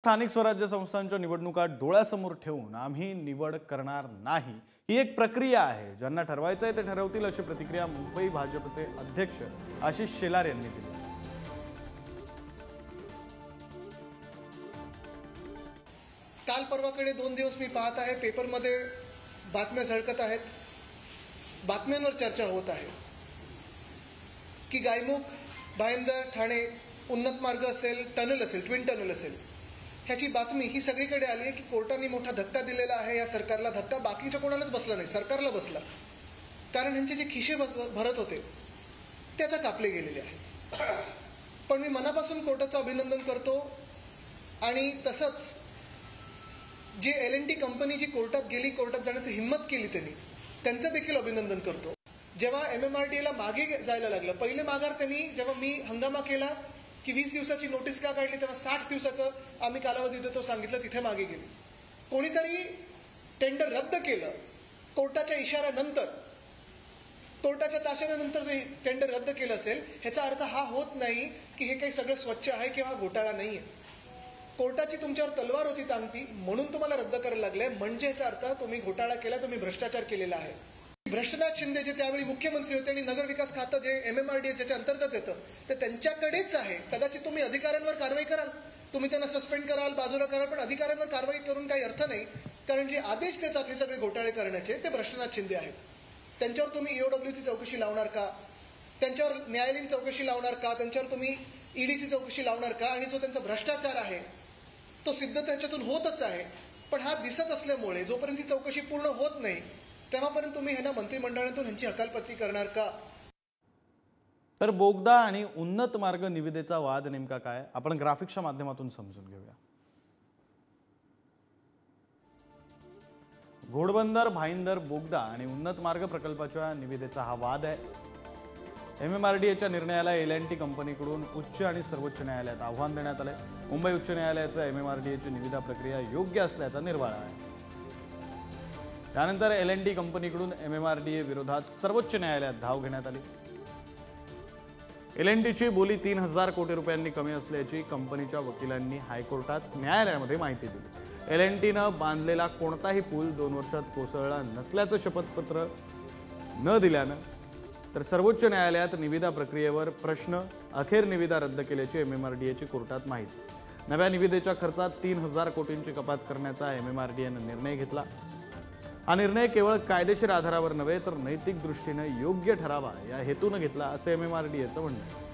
स्थानिक स्वराज्य संस्थांच्या निवडणुका डोळ्यासमोर ठेवून आम्ही निवड करणार नाही ही एक प्रक्रिया आहे। ज्यांना ठरवायचं आहे ते ठरवतील अशी प्रतिक्रिया मुंबई भाजपचे अध्यक्ष आशिष शेलार यांनी दिली। काल परवाकडे 2 दिवस मी पाहत आहे पेपरमध्ये बातम्या झळकत आहेत, बातम्यांवर चर्चा होत आहे की गायमुख भाईंदर ठाणे उन्नत मार्ग असेल, टनल असेल, ट्विन टनल असेल, ह्याची बातमी ही सगळीकडे आली आहे की कोर्टाने मोठा धक्का दिलेला आहे। या सरकारला धक्का बाकीच्या कोणालाच बसला नाही, सरकारला बसला, कारण ह्यांचे जे खिशे भरत होते ते आता कापले गेलेले आहेत। पण मी मनापासून कोर्टाचं अभिनंदन करतो आणि तसंच जे L&T कंपनी जी कोर्टात गेली, कोर्टात जाण्याची हिम्मत केली त्यांनी, त्यांचं देखील अभिनंदन करतो। जेव्हा MMRDA मागे जायला लागलं, पहिले माघार त्यांनी जेव्हा मी हंगामा केला की 20 दिवसाची नोटीस का काढली, तेव्हा 60 दिवसाचं आम्ही कालावधी देतो सांगितलं, तिथे मागे गेली। कोणीतरी टेंडर रद्द केलं कोर्टाच्या इशाऱ्यानंतर, कोर्टाच्या ताशानंतर जे टेंडर रद्द केलं असेल ह्याचा अर्थ हा होत नाही की हे काही सगळं स्वच्छ आहे किंवा घोटाळा नाहीये। कोर्टाची तुमच्यावर तलवार होती ताणती म्हणून तुम्हाला रद्द करायला लागले, म्हणजे ह्याचा अर्थ तुम्ही घोटाळा केला, तुम्ही भ्रष्टाचार केलेला आहे। भ्रष्टनाथ शिंदे जे त्यावेळी मुख्यमंत्री होते आणि नगर विकास खातं जे MMRDA ज्याच्या अंतर्गत येतं ते त्यांच्याकडेच आहे। कदाचित तुम्ही अधिकाऱ्यांवर कारवाई कराल, तुम्ही त्यांना सस्पेंड कराल, बाजूला कराल, पण अधिकाऱ्यांवर कारवाई करून काही अर्थ नाही, कारण जे आदेश देतात हे सगळे घोटाळे करण्याचे ते भ्रष्टनाथ शिंदे आहेत। त्यांच्यावर तुम्ही EOWची चौकशी लावणार का? त्यांच्यावर न्यायालयीन चौकशी लावणार का? त्यांच्यावर तुम्ही EDची चौकशी लावणार का? आणि जो त्यांचा भ्रष्टाचार आहे तो सिद्ध त्याच्यातून होतच आहे, पण हा दिसत असल्यामुळे जोपर्यंत ही चौकशी पूर्ण होत नाही तेव्हापर्यंत तुम्ही ह्यांना मंत्रिमंडळातून ह्यांची हकालपट्टी करणार का? तर बोगदा आणि उन्नत मार्ग निविदेचा वाद नेमका काय आपण ग्राफिक्सच्या माध्यमातून समजून घेऊया। घोडबंदर भाईंदर बोगदा आणि उन्नत मार्ग प्रकल्पाच्या निविदेचा हा वाद आहे। MMRDAच्या निर्णयाला L&T कंपनीकडून उच्च आणि सर्वोच्च न्यायालयात आव्हान देण्यात आले। मुंबई उच्च न्यायालयाचा MMRDAची निविदा प्रक्रिया योग्य असल्याचा निर्वाळा आहे। त्यानंतर L&T कंपनीकडून MMRDA विरोधात सर्वोच्च न्यायालयात धाव घेण्यात आली। L&Tची बोली 3000 कोटी रुपयांनी कमी असल्याची कंपनीच्या वकिलांनी हायकोर्टात न्यायालयामध्ये माहिती दिली। L&Tनं बांधलेला कोणताही पूल 2 वर्षात कोसळला नसल्याचं शपथपत्र न दिल्यानं तर सर्वोच्च न्यायालयात निविदा प्रक्रियेवर प्रश्न, अखेर निविदा रद्द केल्याची MMRDAची कोर्टात माहिती। नव्या निविदेच्या खर्चात 3000 कोटींची कपात करण्याचा MMRDAनं निर्णय घेतला। हा निर्णय केवळ कायदेशीर आधारावर नव्हे तर नैतिक दृष्टीने योग्य ठरावा या हेतून घेतला असे MMRDAचं म्हणणं आहे।